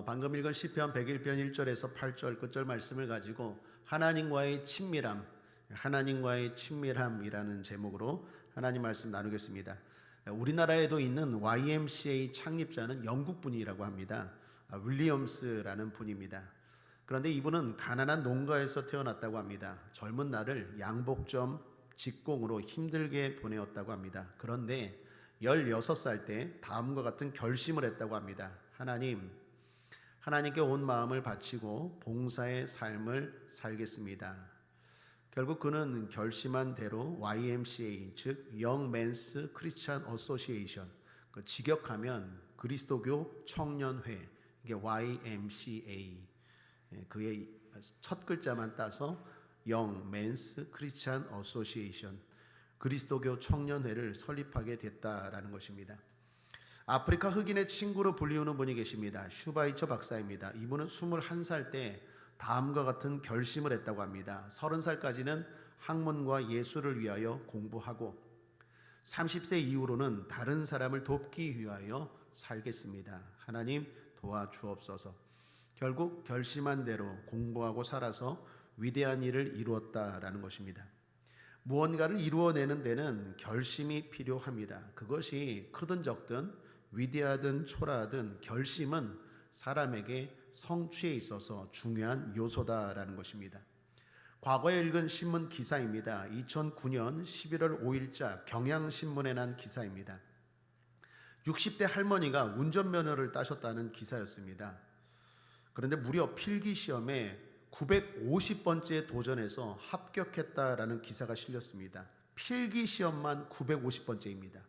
방금 읽은 시편 101편 1절에서 8절 끝절 말씀을 가지고 하나님과의 친밀함이라는 제목으로 하나님 말씀 나누겠습니다. 우리나라에도 있는 YMCA 창립자는 영국 분이라고 합니다. 윌리엄스라는 분입니다. 그런데 이분은 가난한 농가에서 태어났다고 합니다. 젊은 날을 양복점 직공으로 힘들게 보내었다고 합니다. 그런데 16살 때 다음과 같은 결심을 했다고 합니다. 하나님께 온 마음을 바치고 봉사의 삶을 살겠습니다. 결국 그는 결심한 대로 YMCA, 즉 Young Men's Christian Association, 직역하면 그리스도교 청년회, 이게 YMCA, 그의 첫 글자만 따서 Young Men's Christian Association, 그리스도교 청년회를 설립하게 됐다라는 것입니다. 아프리카 흑인의 친구로 불리우는 분이 계십니다. 슈바이처 박사입니다. 이분은 21살 때 다음과 같은 결심을 했다고 합니다. 30살까지는 학문과 예술을 위하여 공부하고 30세 이후로는 다른 사람을 돕기 위하여 살겠습니다. 하나님 도와주옵소서. 결국 결심한 대로 공부하고 살아서 위대한 일을 이루었다라는 것입니다. 무언가를 이루어내는 데는 결심이 필요합니다. 그것이 크든 적든 위대하든 초라하든 결심은 사람에게 성취에 있어서 중요한 요소다라는 것입니다. 과거에 읽은 신문 기사입니다. 2009년 11월 5일자 경향신문에 난 기사입니다. 60대 할머니가 운전면허를 따셨다는 기사였습니다. 그런데 무려 필기시험에 950번째 도전해서 합격했다라는 기사가 실렸습니다. 필기시험만 950번째입니다.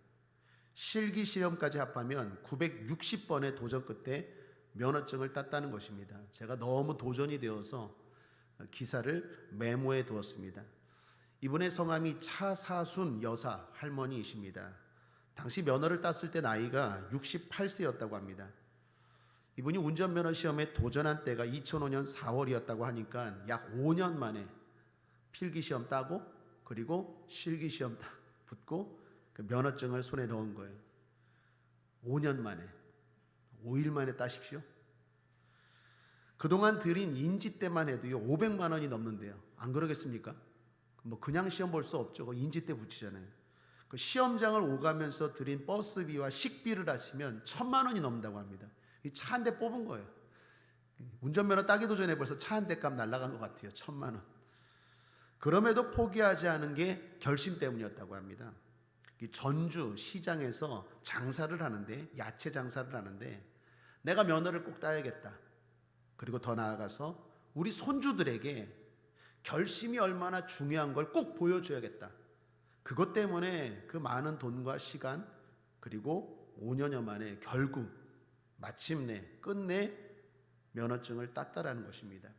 실기시험까지 합하면 960번의 도전 끝에 면허증을 땄다는 것입니다. 제가 너무 도전이 되어서 기사를 메모해 두었습니다. 이분의 성함이 차사순 여사 할머니이십니다. 당시 면허를 땄을 때 나이가 68세였다고 합니다. 이분이 운전면허 시험에 도전한 때가 2005년 4월이었다고 하니까 약 5년 만에 필기시험 따고 그리고 실기시험 붙고 그 면허증을 손에 넣은 거예요. 5년 만에, 5일 만에 따십시오. 그동안 들인 인지 때만 해도요 500만 원이 넘는데요. 안 그러겠습니까? 뭐 그냥 시험 볼 수 없죠. 인지 때 붙이잖아요. 그 시험장을 오가면서 들인 버스비와 식비를 하시면 1,000만 원이 넘는다고 합니다. 이 차 한 대 뽑은 거예요. 운전면허 따기도 전에 벌써 차 한 대 값 날라간 것 같아요. 1,000만 원. 그럼에도 포기하지 않은 게 결심 때문이었다고 합니다. 전주 시장에서 장사를 하는데, 야채 장사를 하는데 내가 면허를 꼭 따야겠다. 그리고 더 나아가서 우리 손주들에게 결심이 얼마나 중요한 걸 꼭 보여줘야겠다. 그것 때문에 그 많은 돈과 시간 그리고 5년여 만에 결국 마침내 끝내 면허증을 땄다라는 것입니다.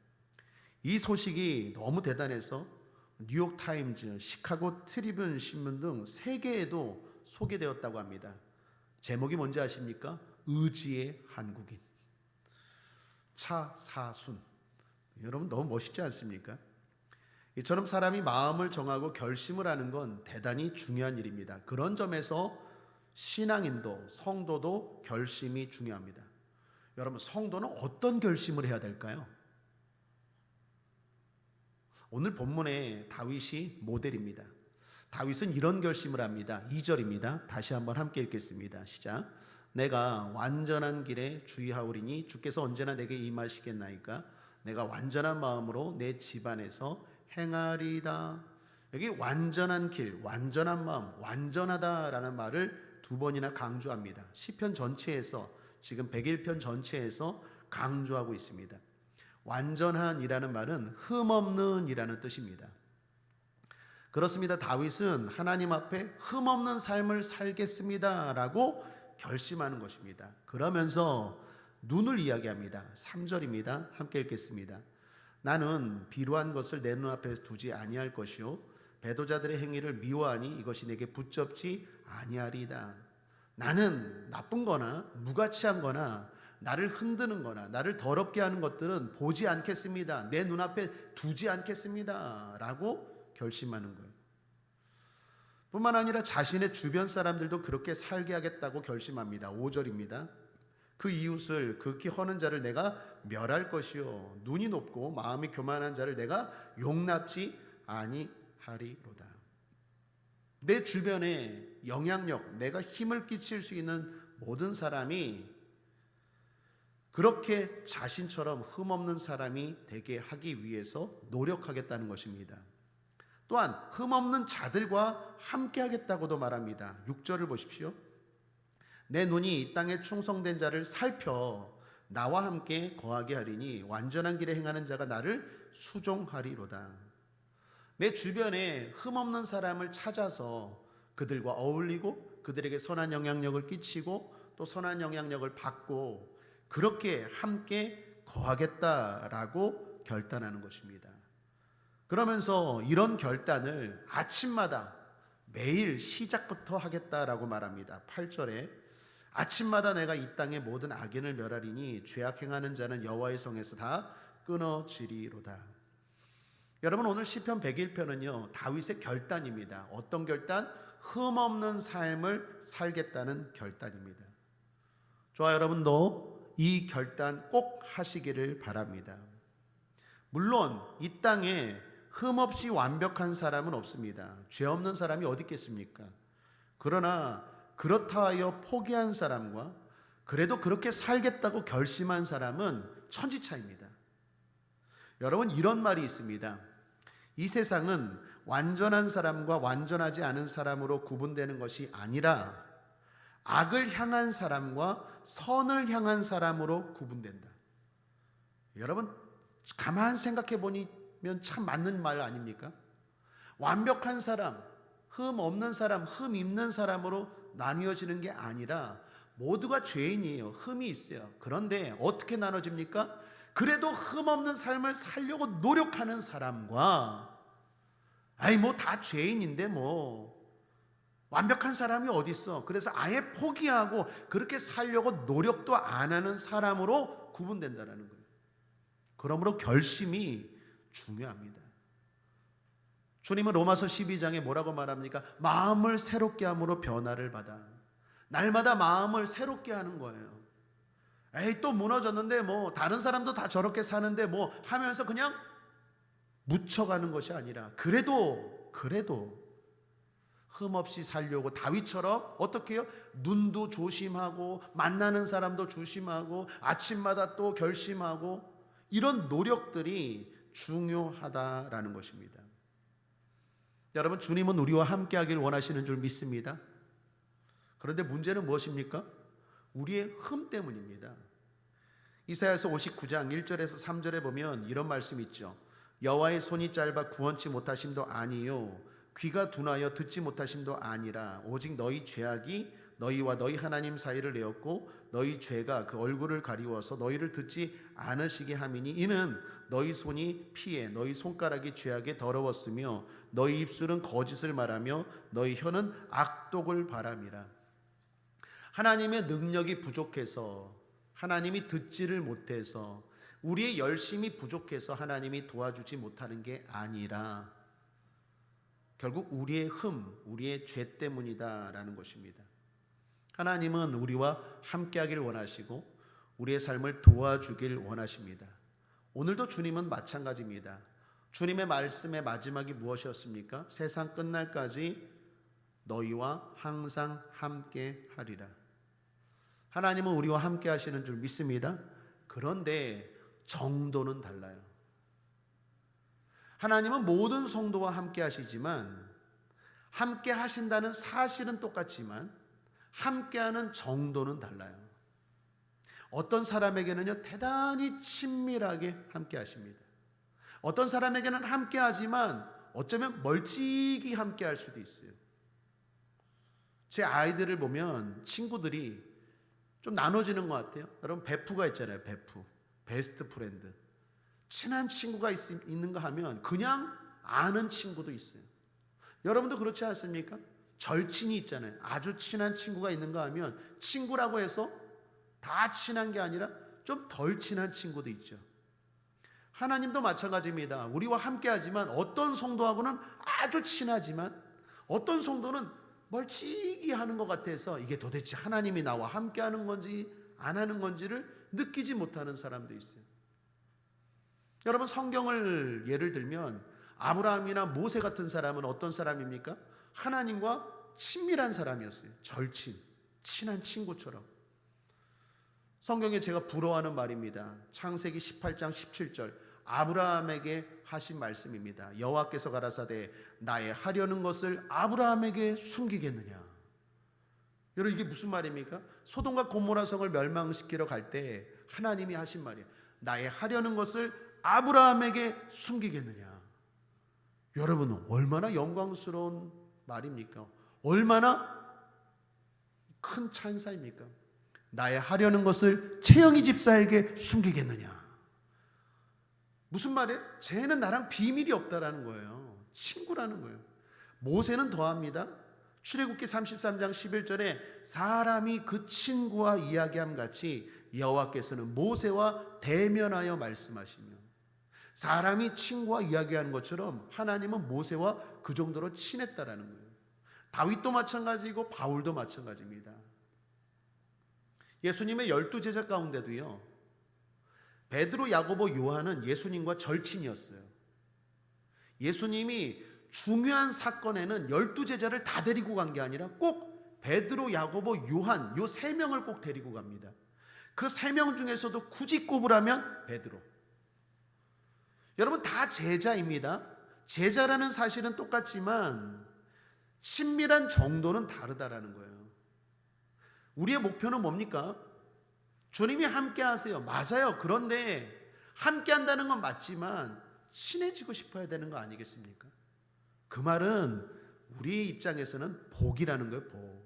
이 소식이 너무 대단해서 뉴욕타임즈, 시카고 트리뷴 신문 등 세계에도 소개되었다고 합니다. 제목이 뭔지 아십니까? 의지의 한국인. 차사순. 여러분 너무 멋있지 않습니까? 이처럼 사람이 마음을 정하고 결심을 하는 건 대단히 중요한 일입니다. 그런 점에서 신앙인도 성도도 결심이 중요합니다. 여러분 성도는 어떤 결심을 해야 될까요? 오늘 본문에 다윗이 모델입니다. 다윗은 이런 결심을 합니다. 2절입니다. 다시 한번 함께 읽겠습니다. 시작. 내가 완전한 길에 주의하오리니 주께서 언제나 내게 임하시겠나이까. 내가 완전한 마음으로 내 집안에서 행하리다. 여기 완전한 길, 완전한 마음, 완전하다라는 말을 2번이나 강조합니다. 시편 전체에서, 지금 101편 전체에서 강조하고 있습니다. 완전한이라는 말은 흠없는 이라는 뜻입니다. 그렇습니다. 다윗은 하나님 앞에 흠없는 삶을 살겠습니다 라고 결심하는 것입니다. 그러면서 눈을 이야기합니다. 3절입니다. 함께 읽겠습니다. 나는 비루한 것을 내 눈앞에 두지 아니할 것이요 배도자들의 행위를 미워하니 이것이 내게 붙잡지 아니하리이다. 나는 나쁜 거나 무가치한 거나 나를 흔드는 거나 나를 더럽게 하는 것들은 보지 않겠습니다. 내 눈앞에 두지 않겠습니다 라고 결심하는 거예요. 뿐만 아니라 자신의 주변 사람들도 그렇게 살게 하겠다고 결심합니다. 5절입니다. 그 이웃을 극히 허는 자를 내가 멸할 것이요 눈이 높고 마음이 교만한 자를 내가 용납지 아니하리로다. 내 주변에 영향력, 내가 힘을 끼칠 수 있는 모든 사람이 그렇게 자신처럼 흠없는 사람이 되게 하기 위해서 노력하겠다는 것입니다. 또한 흠없는 자들과 함께 하겠다고도 말합니다. 6절을 보십시오. 내 눈이 이 땅에 충성된 자를 살펴 나와 함께 거하게 하리니 완전한 길에 행하는 자가 나를 수종하리로다. 내 주변에 흠없는 사람을 찾아서 그들과 어울리고 그들에게 선한 영향력을 끼치고 또 선한 영향력을 받고 그렇게 함께 거하겠다라고 결단하는 것입니다. 그러면서 이런 결단을 아침마다 매일 시작부터 하겠다라고 말합니다. 8절에 아침마다 내가 이 땅의 모든 악인을 멸하리니 죄악 행하는 자는 여호와의 성에서 다 끊어지리로다. 여러분, 오늘 시편 101편은요 다윗의 결단입니다. 어떤 결단? 흠없는 삶을 살겠다는 결단입니다. 저와 여러분도 이 결단 꼭 하시기를 바랍니다. 물론 이 땅에 흠없이 완벽한 사람은 없습니다. 죄 없는 사람이 어디 있겠습니까? 그러나 그렇다 하여 포기한 사람과 그래도 그렇게 살겠다고 결심한 사람은 천지차입니다. 여러분, 이런 말이 있습니다. 이 세상은 완전한 사람과 완전하지 않은 사람으로 구분되는 것이 아니라 악을 향한 사람과 선을 향한 사람으로 구분된다. 여러분, 가만 생각해 보면 참 맞는 말 아닙니까? 완벽한 사람, 흠 없는 사람, 흠 있는 사람으로 나뉘어지는 게 아니라 모두가 죄인이에요. 흠이 있어요. 그런데 어떻게 나눠집니까? 그래도 흠 없는 삶을 살려고 노력하는 사람과 뭐 다 죄인인데 완벽한 사람이 어디 있어? 그래서 아예 포기하고 그렇게 살려고 노력도 안 하는 사람으로 구분된다는 거예요. 그러므로 결심이 중요합니다. 주님은 로마서 12장에 뭐라고 말합니까? 마음을 새롭게 함으로 변화를 받아. 날마다 마음을 새롭게 하는 거예요. 또 무너졌는데 다른 사람도 다 저렇게 사는데 하면서 그냥 묻혀가는 것이 아니라 그래도 흠없이 살려고 다윗처럼 어떻게 해요? 눈도 조심하고 만나는 사람도 조심하고 아침마다 또 결심하고 이런 노력들이 중요하다라는 것입니다. 여러분, 주님은 우리와 함께 하길 원하시는 줄 믿습니다. 그런데 문제는 무엇입니까? 우리의 흠 때문입니다. 이사야서 59장 1절에서 3절에 보면 이런 말씀이 있죠. 여호와의 손이 짧아 구원치 못하심도 아니요 귀가 둔하여 듣지 못하심도 아니라 오직 너희 죄악이 너희와 너희 하나님 사이를 내었고 너희 죄가 그 얼굴을 가리워서 너희를 듣지 않으시게 함이니 이는 너희 손이 피해 너희 손가락이 죄악에 더러웠으며 너희 입술은 거짓을 말하며 너희 혀는 악독을 바람이라. 하나님의 능력이 부족해서 하나님이 듣지를 못해서 우리의 열심이 부족해서 하나님이 도와주지 못하는 게 아니라 결국 우리의 우리의 죄 때문이다라는 것입니다. 하나님은 우리와 함께하길 원하시고 우리의 삶을 도와주길 원하십니다. 오늘도 주님은 마찬가지입니다. 주님의 말씀의 마지막이 무엇이었습니까? 세상 끝날까지 너희와 항상 함께하리라. 하나님은 우리와 함께 하시는 줄 믿습니다. 그런데 정도는 달라요. 하나님은 모든 성도와 함께 하시지만 함께 하신다는 사실은 똑같지만 함께하는 정도는 달라요. 어떤 사람에게는요 대단히 친밀하게 함께 하십니다. 어떤 사람에게는 함께 하지만 어쩌면 멀찍이 함께 할 수도 있어요. 제 아이들을 보면 친구들이 좀 나눠지는 것 같아요. 여러분, 베프가 있잖아요. 베프, 베스트 프렌드. 친한 친구가 있는가 하면 그냥 아는 친구도 있어요. 여러분도 그렇지 않습니까? 절친이 있잖아요. 아주 친한 친구가 있는가 하면 친구라고 해서 다 친한 게 아니라 좀 덜 친한 친구도 있죠. 하나님도 마찬가지입니다. 우리와 함께 하지만 어떤 성도하고는 아주 친하지만 어떤 성도는 멀찍이 하는 것 같아서 이게 도대체 하나님이 나와 함께 하는 건지 안 하는 건지를 느끼지 못하는 사람도 있어요. 여러분, 성경을 예를 들면 아브라함이나 모세 같은 사람은 어떤 사람입니까? 하나님과 친밀한 사람이었어요. 절친, 친한 친구처럼. 성경에 제가 부러워하는 말입니다. 창세기 18장 17절 아브라함에게 하신 말씀입니다. 여호와께서 가라사대 나의 하려는 것을 아브라함에게 숨기겠느냐. 여러분, 이게 무슨 말입니까? 소돔과 고모라 성을 멸망시키러 갈 때 하나님이 하신 말이에요. 나의 하려는 것을 아브라함에게 숨기겠느냐. 여러분, 얼마나 영광스러운 말입니까? 얼마나 큰 찬사입니까? 나의 하려는 것을 채영이 집사에게 숨기겠느냐. 무슨 말이에요? 쟤는 나랑 비밀이 없다라는 거예요. 친구라는 거예요. 모세는 더합니다. 출애굽기 33장 11절에 사람이 그 친구와 이야기함 같이 여호와께서는 모세와 대면하여 말씀하시며, 사람이 친구와 이야기하는 것처럼 하나님은 모세와 그 정도로 친했다라는 거예요. 다윗도 마찬가지고 바울도 마찬가지입니다. 예수님의 12제자 가운데도요, 베드로, 야고보, 요한은 예수님과 절친이었어요. 예수님이 중요한 사건에는 12제자를 다 데리고 간 게 아니라 꼭 베드로, 야고보, 요한 요 3명을 꼭 데리고 갑니다. 그 3명 중에서도 굳이 꼽으라면 베드로. 여러분, 다 제자입니다. 제자라는 사실은 똑같지만 친밀한 정도는 다르다라는 거예요. 우리의 목표는 뭡니까? 주님이 함께 하세요. 맞아요. 그런데 함께 한다는 건 맞지만 친해지고 싶어야 되는 거 아니겠습니까? 그 말은 우리 입장에서는 복이라는 거예요. 복.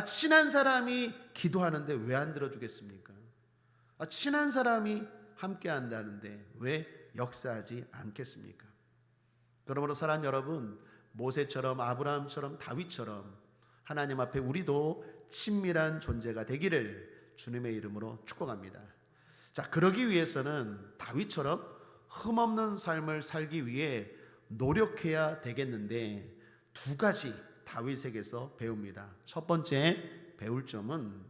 친한 사람이 기도하는데 왜 안 들어주겠습니까? 친한 사람이 함께 한다는데 왜 역사하지 않겠습니까? 그러므로 사랑하는 여러분, 모세처럼 아브라함처럼 다윗처럼 하나님 앞에 우리도 친밀한 존재가 되기를 주님의 이름으로 축복합니다. 자, 그러기 위해서는 다윗처럼 흠없는 삶을 살기 위해 노력해야 되겠는데 두 가지 다윗에게서 배웁니다. 첫 번째 배울 점은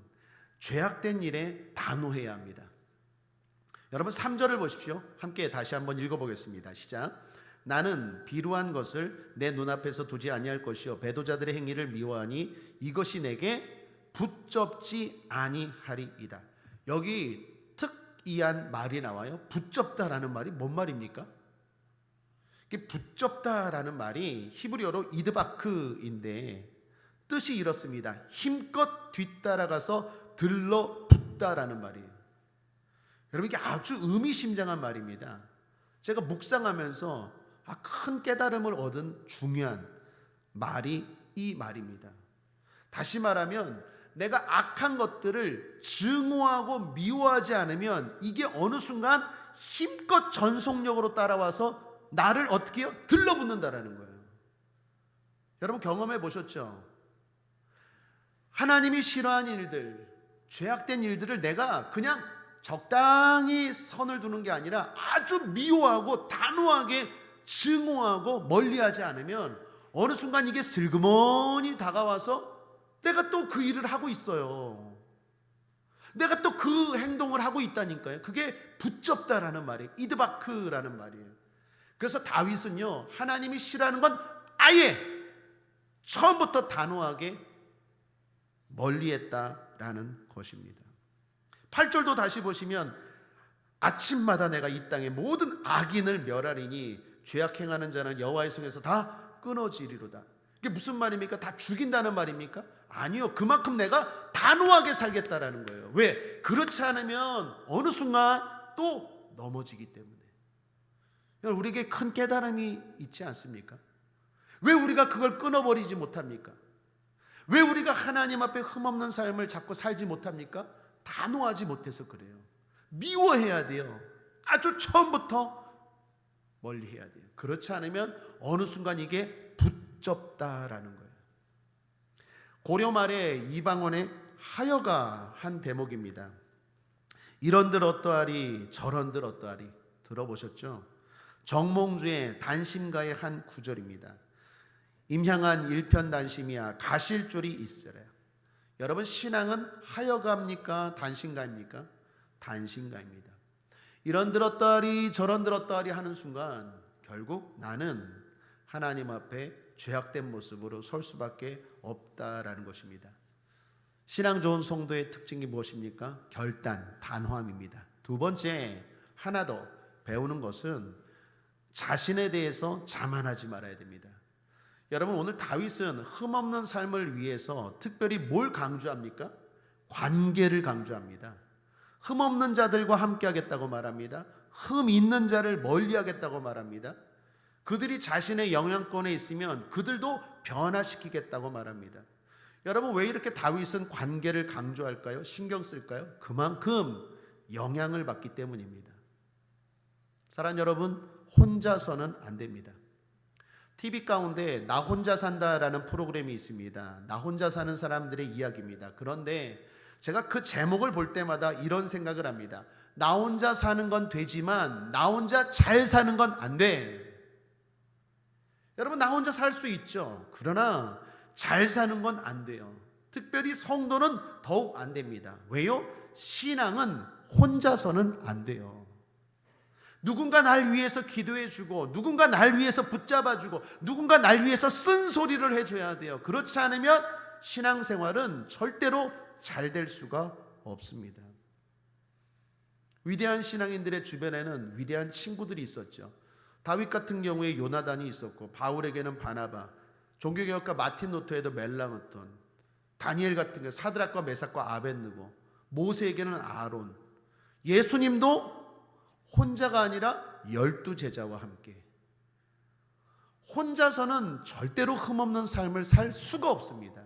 죄악된 일에 단호해야 합니다. 여러분, 3절을 보십시오. 함께 다시 한번 읽어보겠습니다. 시작. 나는 비루한 것을 내 눈앞에서 두지 아니할 것이요 배도자들의 행위를 미워하니 이것이 내게 붙잡지 아니하리이다. 여기 특이한 말이 나와요. 붙잡다라는 말이 뭔 말입니까? 붙잡다라는 말이 히브리어로 이드바크인데 뜻이 이렇습니다. 힘껏 뒤따라가서 들러붙다라는 말이에요. 여러분, 이게 아주 의미심장한 말입니다. 제가 묵상하면서 큰 깨달음을 얻은 중요한 말이 이 말입니다. 다시 말하면 내가 악한 것들을 증오하고 미워하지 않으면 이게 어느 순간 힘껏 전속력으로 따라와서 나를 어떻게 해요? 들러붙는다라는 거예요. 여러분, 경험해 보셨죠? 하나님이 싫어하는 일들, 죄악된 일들을 내가 그냥 적당히 선을 두는 게 아니라 아주 미워하고 단호하게 증오하고 멀리하지 않으면 어느 순간 이게 슬그머니 다가와서 내가 또 그 일을 하고 있어요. 내가 또 그 행동을 하고 있다니까요. 그게 붙잡다라는 말이에요. 이드바크라는 말이에요. 그래서 다윗은요, 하나님이 싫어하는 건 아예 처음부터 단호하게 멀리했다라는 것입니다. 8절도 다시 보시면 아침마다 내가 이 땅의 모든 악인을 멸하리니 죄악 행하는 자는 여호와의 손에서 다 끊어지리로다. 이게 무슨 말입니까? 다 죽인다는 말입니까? 아니요. 그만큼 내가 단호하게 살겠다라는 거예요. 왜? 그렇지 않으면 어느 순간 또 넘어지기 때문에. 우리에게 큰 깨달음이 있지 않습니까? 왜 우리가 그걸 끊어버리지 못합니까? 왜 우리가 하나님 앞에 흠없는 삶을 잡고 살지 못합니까? 단호하지 못해서 그래요. 미워해야 돼요. 아주 처음부터 멀리해야 돼요. 그렇지 않으면 어느 순간 이게 붙잡다라는 거예요. 고려 말에 이방원의 하여가 한 대목입니다. 이런들 어떠하리 저런들 어떠하리 들어보셨죠? 정몽주의 단심가의 한 구절입니다. 임향한 일편단심이야 가실 줄이 있으라. 여러분, 신앙은 하여가입니까? 단신가입니까? 단신가입니다. 이런 들었다리 저런 들었다리 하는 순간 결국 나는 하나님 앞에 죄악된 모습으로 설 수밖에 없다라는 것입니다. 신앙 좋은 성도의 특징이 무엇입니까? 결단, 단호함입니다. 두 번째, 하나 더 배우는 것은 자신에 대해서 자만하지 말아야 됩니다. 여러분, 오늘 다윗은 흠없는 삶을 위해서 특별히 뭘 강조합니까? 관계를 강조합니다. 흠없는 자들과 함께 하겠다고 말합니다. 흠 있는 자를 멀리 하겠다고 말합니다. 그들이 자신의 영향권에 있으면 그들도 변화시키겠다고 말합니다. 여러분, 왜 이렇게 다윗은 관계를 강조할까요? 신경 쓸까요? 그만큼 영향을 받기 때문입니다. 사랑하는 여러분, 혼자서는 안 됩니다. TV 가운데 나 혼자 산다라는 프로그램이 있습니다. 나 혼자 사는 사람들의 이야기입니다. 그런데 제가 그 제목을 볼 때마다 이런 생각을 합니다. 나 혼자 사는 건 되지만 나 혼자 잘 사는 건 안 돼. 여러분, 나 혼자 살 수 있죠. 그러나 잘 사는 건 안 돼요. 특별히 성도는 더욱 안 됩니다. 왜요? 신앙은 혼자서는 안 돼요. 누군가 날 위해서 기도해 주고, 누군가 날 위해서 붙잡아 주고, 누군가 날 위해서 쓴소리를 해줘야 돼요. 그렇지 않으면 신앙생활은 절대로 잘 될 수가 없습니다. 위대한 신앙인들의 주변에는 위대한 친구들이 있었죠. 다윗 같은 경우에 요나단이 있었고, 바울에게는 바나바, 종교개혁가 마틴 루터에도 멜랑어톤, 다니엘 같은 경우 사드락과 메삭과 아벳느고, 모세에게는 아론, 예수님도 혼자가 아니라 12제자와 함께. 혼자서는 절대로 흠없는 삶을 살 수가 없습니다.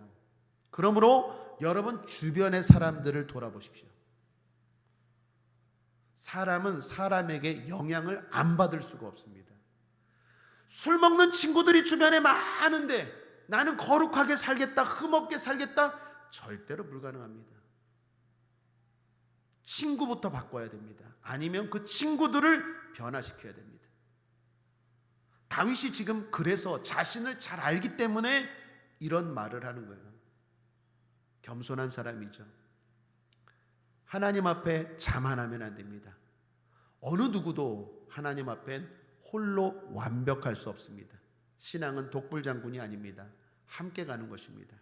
그러므로 여러분, 주변의 사람들을 돌아보십시오. 사람은 사람에게 영향을 안 받을 수가 없습니다. 술 먹는 친구들이 주변에 많은데 나는 거룩하게 살겠다, 흠없게 살겠다, 절대로 불가능합니다. 친구부터 바꿔야 됩니다. 아니면 그 친구들을 변화시켜야 됩니다. 다윗이 지금 그래서 자신을 잘 알기 때문에 이런 말을 하는 거예요. 겸손한 사람이죠. 하나님 앞에 자만하면 안 됩니다. 어느 누구도 하나님 앞엔 홀로 완벽할 수 없습니다. 신앙은 독불장군이 아닙니다. 함께 가는 것입니다.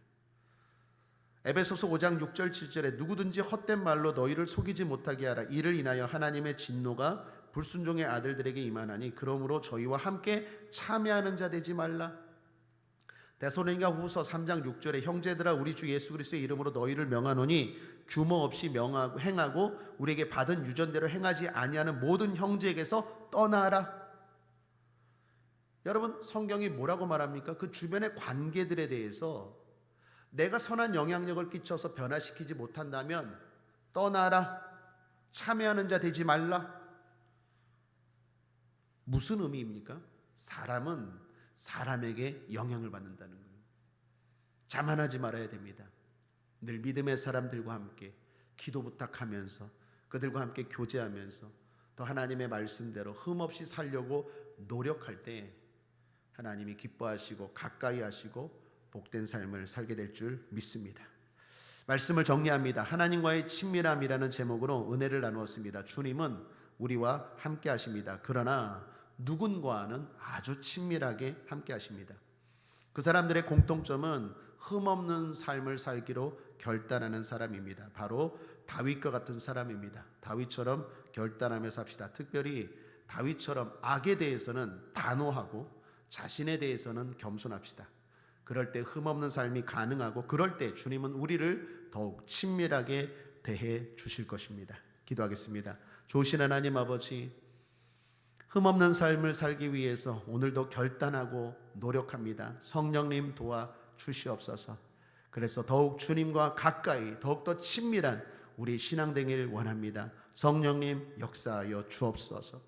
에베소서 5장 6절 7절에 누구든지 헛된 말로 너희를 속이지 못하게 하라. 이를 인하여 하나님의 진노가 불순종의 아들들에게 임하나니 그러므로 저희와 함께 참여하는 자 되지 말라. 데살로니가 후서 3장 6절에 형제들아 우리 주 예수 그리스도의 이름으로 너희를 명하노니 규모 없이 명하고 행하고 우리에게 받은 유전대로 행하지 아니하는 모든 형제에게서 떠나라. 여러분, 성경이 뭐라고 말합니까? 그 주변의 관계들에 대해서 내가 선한 영향력을 끼쳐서 변화시키지 못한다면 떠나라. 참여하는 자 되지 말라. 무슨 의미입니까? 사람은 사람에게 영향을 받는다는 거예요. 자만하지 말아야 됩니다. 늘 믿음의 사람들과 함께 기도 부탁하면서 그들과 함께 교제하면서 또 하나님의 말씀대로 흠없이 살려고 노력할 때 하나님이 기뻐하시고 가까이 하시고 복된 삶을 살게 될 줄 믿습니다. 말씀을 정리합니다. 하나님과의 친밀함이라는 제목으로 은혜를 나누었습니다. 주님은 우리와 함께 하십니다. 그러나 누군가와는 아주 친밀하게 함께 하십니다. 그 사람들의 공통점은 흠없는 삶을 살기로 결단하는 사람입니다. 바로 다윗과 같은 사람입니다. 다윗처럼 결단하며 삽시다. 특별히 다윗처럼 악에 대해서는 단호하고 자신에 대해서는 겸손합시다. 그럴 때 흠없는 삶이 가능하고 그럴 때 주님은 우리를 더욱 친밀하게 대해 주실 것입니다. 기도하겠습니다. 좋으신 하나님 아버지, 흠없는 삶을 살기 위해서 오늘도 결단하고 노력합니다. 성령님 도와 주시옵소서. 그래서 더욱 주님과 가까이 더욱더 친밀한 우리 신앙 되길 원합니다. 성령님 역사하여 주옵소서.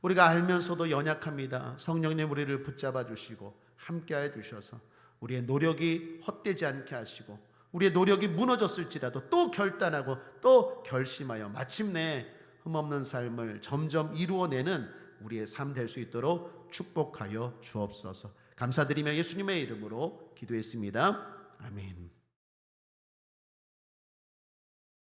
우리가 알면서도 연약합니다. 성령님 우리를 붙잡아 주시고 함께하여 주셔서 우리의 노력이 헛되지 않게 하시고 우리의 노력이 무너졌을지라도 또 결단하고 또 결심하여 마침내 흠없는 삶을 점점 이루어내는 우리의 삶 될 수 있도록 축복하여 주옵소서. 감사드리며 예수님의 이름으로 기도했습니다. 아멘.